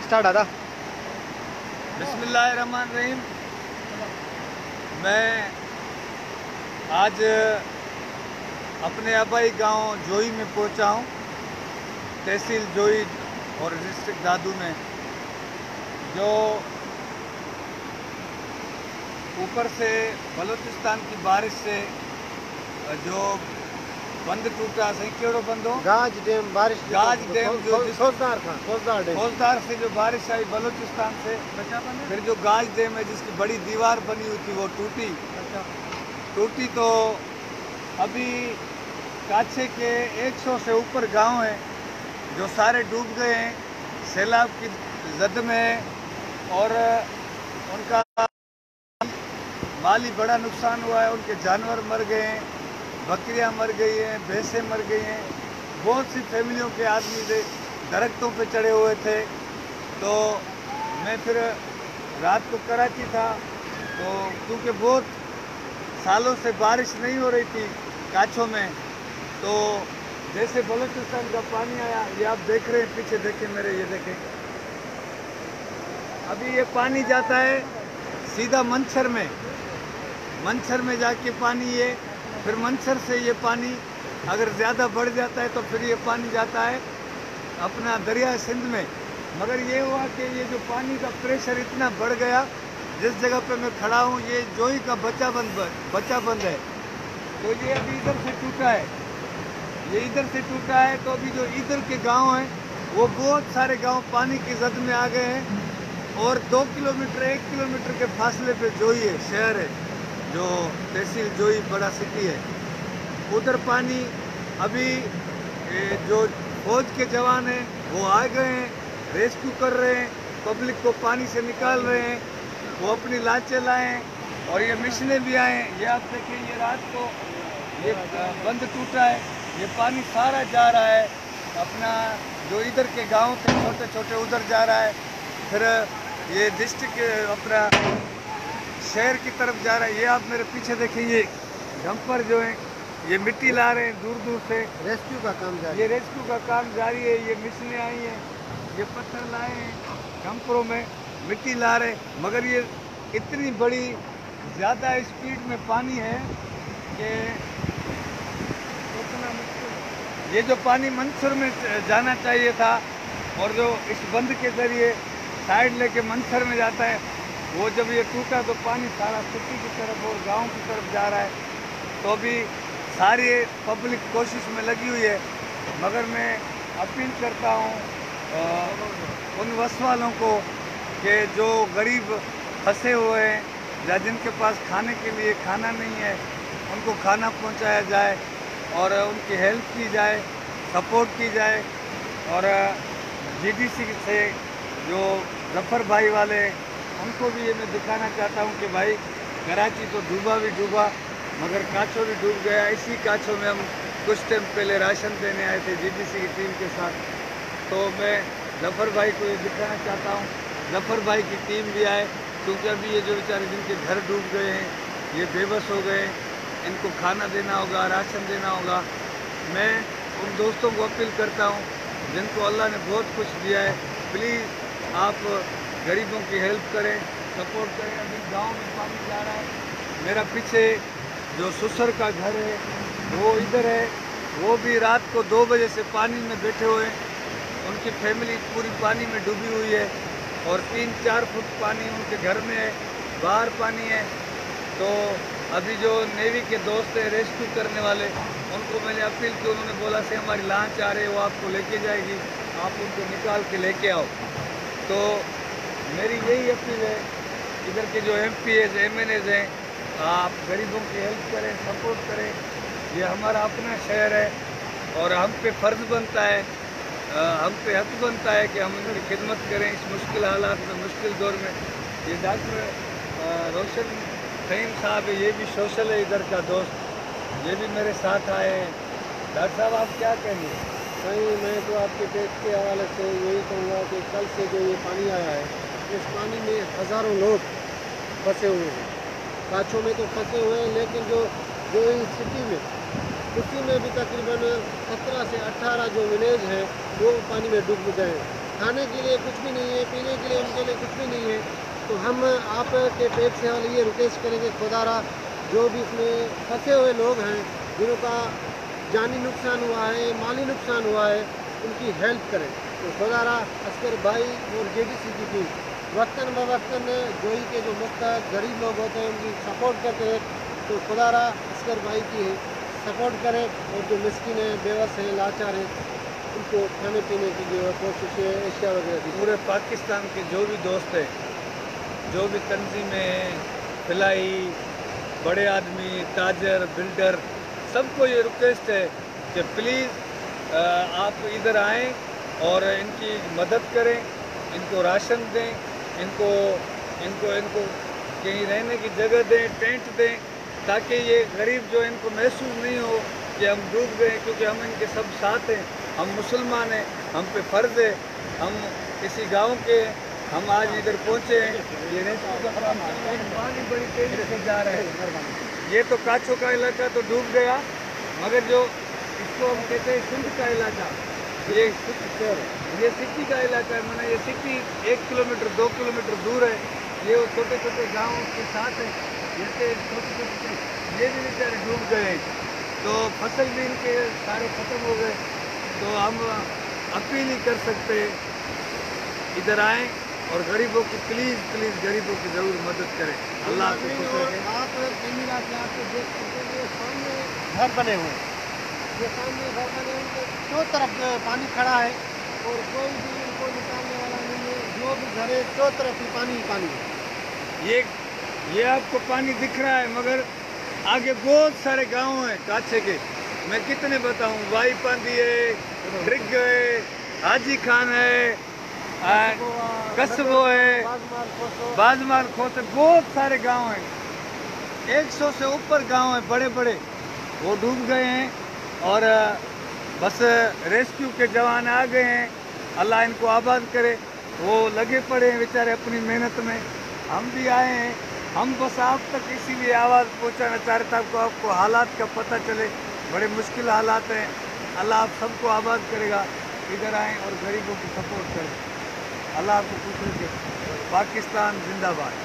Start आधा। बिस्मिल्लाहिर्रहमानिर्रहीम। मैं आज अपने आबाई गांव जोई में पहुंचा हूं, तहसील जोई और डिस्ट्रिक्ट दादू में। जो ऊपर से बलूचिस्तान की बारिश से जो बंद टूटा, सही केड़ो बंद हो, गाज डैम बारिश, गाज डैम जो फौजदार से जो बारिश आई बलूचिस्तान से, फिर जो गाज डैम है जिसकी बड़ी दीवार बनी हुई थी वो टूटी। तो अभी काछे के 100 से ऊपर गांव हैं जो सारे डूब गए हैं सैलाब की जद में, और उनका माली बड़ा नुकसान हुआ है। उनके जानवर मर गए हैं, बकरियां मर गई हैं, भैंसें मर गई हैं। बहुत सी फैमिलियों के आदमी दरख्तों पे चढ़े हुए थे। तो मैं फिर रात को कराची था, तो क्योंकि बहुत सालों से बारिश नहीं हो रही थी काछों में, तो जैसे बलूचिस्तान का पानी आया, ये आप देख रहे हैं पीछे, देखें मेरे, ये देखें, अभी ये पानी जाता है सीधा मंछर में जाके पानी ये, फिर मंछर से ये पानी अगर ज़्यादा बढ़ जाता है तो फिर ये पानी जाता है अपना दरिया सिंध में। मगर ये हुआ कि ये जो पानी का प्रेशर इतना बढ़ गया, जिस जगह पे मैं खड़ा हूँ ये जोई का बच्चा बंद है, तो ये अभी इधर से टूटा है, ये इधर से टूटा है। तो अभी जो इधर के गांव हैं वो बहुत सारे गांव पानी की जद में आ गए हैं, और 2 किलोमीटर 1 किलोमीटर के फासले पे जोई है, शहर है जो तहसील जोई बड़ा सिटी है, उधर पानी। अभी जो फौज के जवान हैं वो आ गए हैं, रेस्क्यू कर रहे हैं, पब्लिक को पानी से निकाल रहे हैं, वो अपनी लांचें लाए हैं, और ये मिशनें भी आए हैं। ये आप देखिए, ये रात को ये बंद टूटा है, ये पानी सारा जा रहा है अपना, जो इधर के गांव थे छोटे छोटे उधर जा रहा है, फिर ये डिस्ट्रिक्ट अपना शहर की तरफ जा रहा है। ये आप मेरे पीछे देखिए, ये डंपर जो है ये मिट्टी ला रहे हैं दूर दूर से, रेस्क्यू का काम जारी, ये रेस्क्यू का काम जारी है। ये मिशनें आई हैं, ये पत्थर लाए हैं, डंपरों में मिट्टी ला रहे हैं, मगर ये इतनी बड़ी ज़्यादा स्पीड में पानी है कि सोचना मुश्किल है। ये जो पानी मंसूर में जाना चाहिए था, और जो इस बंद के ज़रिए साइड लेके मंसूर में जाता है, वो जब ये टूटा तो पानी सारा सिटी की तरफ और गांव की तरफ जा रहा है। तो अभी सारी पब्लिक कोशिश में लगी हुई है, मगर मैं अपील करता हूँ उन वसवालों को कि जो गरीब फंसे हुए हैं या जिनके पास खाने के लिए खाना नहीं है, उनको खाना पहुँचाया जाए और उनकी हेल्प की जाए, सपोर्ट की जाए। और जीडीसी से जो जफर भाई वाले, उनको भी ये मैं दिखाना चाहता हूँ कि भाई कराची तो डूबा, मगर काछो भी डूब गया। इसी काछो में हम कुछ टाइम पहले राशन देने आए थे जीडीसी की टीम के साथ, तो मैं जफर भाई को ये दिखाना चाहता हूँ, जफर भाई की टीम भी आए, क्योंकि अभी ये जो बेचारे जिनके घर डूब गए हैं, ये बेबस हो गए, इनको खाना देना होगा, राशन देना होगा। मैं उन दोस्तों को अपील करता हूँ जिनको अल्लाह ने बहुत कुछ दिया है, प्लीज़ आप गरीबों की हेल्प करें, सपोर्ट करें। अभी गांव में पानी जा रहा है, मेरा पीछे जो ससुर का घर है वो इधर है, वो भी रात को 2 बजे से पानी में बैठे हुए हैं, उनकी फैमिली पूरी पानी में डूबी हुई है, और 3-4 फुट पानी उनके घर में है, बाहर पानी है। तो अभी जो नेवी के दोस्त हैं रेस्क्यू करने वाले, उनको मैंने अपील की, उन्होंने बोला से हमारी लांच आ रही है, वो आपको लेके जाएगी, आप उनको निकाल के लेके आओ। तो मेरी यही अपील है, इधर के जो MPs MNAs हैं, आप गरीबों की हेल्प करें, सपोर्ट करें। ये हमारा अपना शहर है और हम पे फ़र्ज़ बनता है, हम पे हक़ बनता है कि हम उनकी खिदमत करें इस मुश्किल हालात में, मुश्किल दौर में। ये डॉक्टर रोशन फ़हीम साहब है, ये भी सोशल है इधर का दोस्त, ये भी मेरे साथ आए हैं। डॉक्टर साहब आप क्या कहेंगे? नहीं, मैं तो आपके पेट के हवाले से यही कहूँगा कि कल से जो ये पानी आया है, इस पानी में हज़ारों लोग फंसे हुए हैं, काछों में तो फंसे हुए हैं, लेकिन जो सिटी में, उसी में भी तकरीबन 17 से 18 जो विलेज हैं वो पानी में डूब गए हैं। کھانے کے لیے کچھ بھی نہیں ہے، پینے کے لیے ان کے لیے کچھ بھی نہیں ہے. تو ہم آپ کے پیٹ سے یہ ریکویسٹ کریں گے خدا را جو بھی اس میں پھنسے ہوئے لوگ ہیں جنہوں کا جانی نقصان ہوا ہے، مالی نقصان ہوا ہے، ان کی ہیلپ کریں. تو خدا را عسکر بھائی اور جے ڈی سی کی ٹیم وقتاً بوقتاً جوئی کے جو محتاج غریب لوگ ہوتے ہیں ان کی سپورٹ کرتے ہیں. تو خدا را عسکر بھائی کی سپورٹ کریں اور جو مسکین ہیں، بیوس ہیں، لاچار ہیں ان کو کھانے پینے کی جو کوشش ہے اشیاء وغیرہ دی. پورے پاکستان کے جو بھی دوست ہیں، جو بھی تنظیمیں ہیں، فلاحی، بڑے آدمی، تاجر، بلڈر، سب کو یہ ریکویسٹ ہے کہ پلیز آپ ادھر آئیں اور ان کی مدد کریں، ان کو راشن دیں، ان کو کہیں رہنے کی جگہ دیں، ٹینٹ دیں، تاکہ یہ غریب جو ان کو محسوس نہیں ہو کہ ہم ڈوب گئے، کیونکہ ہم ان کے سب ساتھ ہیں. ہم مسلمان ہیں، ہم پہ فرض ہے، ہم کسی گاؤں کے ہیں، ہم آج ادھر پہنچے ہیں. یہ ریسکیو کا کام پانی بڑی تیزی سے جا رہا ہے. یہ تو کاچو کا علاقہ تو ڈوب گیا، مگر جو اس کو ہم کہتے ہیں سندھ کا علاقہ، یہ سٹی کا علاقہ ہے. میں نے یہ سٹی 1 کلومیٹر 2 کلومیٹر دور ہے. یہ وہ چھوٹے چھوٹے گاؤں کے ساتھ ہیں، جیسے چھوٹے چھوٹے یہ بھی بیچارے ڈوب گئے ہیں. تو فصل بھی ان کے سارے ختم ہو گئے. تو ہم اپیل ہی کر سکتے ہیں ادھر آئیں اور غریبوں کی پلیز غریبوں کی ضرور مدد کریں. اللہ آپ کو خوش رکھے. آپ کیمرہ سے آپ کو دیکھ سکتے ہیں یہ سامنے گھر بنے ہوئے ہیں، یہ سامنے گھر بنے ہوئے ان کے دو طرف پانی کھڑا ہے اور کوئی بھی ان کو نکالنے والا نہیں ہے. جو بھی گھر ہے دو طرف ہی پانی ہے. یہ آپ کو پانی دکھ رہا ہے، مگر آگے بہت سارے گاؤں ہیں کاچھے کے. میں کتنے بتاؤں، وائی پاندی ہے، ڈرگ ہے، حاجی خان ہے، قصبو ہے، بازمال کھوت ہے، بہت سارے گاؤں ہیں. 100 سے اوپر گاؤں ہیں بڑے بڑے، وہ ڈوب گئے ہیں. اور بس ریسکیو کے جوان آ گئے ہیں. اللہ ان کو آباد کرے. وہ لگے پڑے ہیں بیچارے اپنی محنت میں. ہم بھی آئے ہیں. ہم بس آپ تک اسی لیے آواز پہنچانا چاہ رہے تھے، آپ کو حالات کا پتہ چلے. بڑے مشکل حالات ہیں. اللہ آپ سب کو آباد کرے گا. ادھر آئیں اور غریبوں کی سپورٹ کریں. اللہ آپ کو خوش رکھے. پاکستان زندہ باد.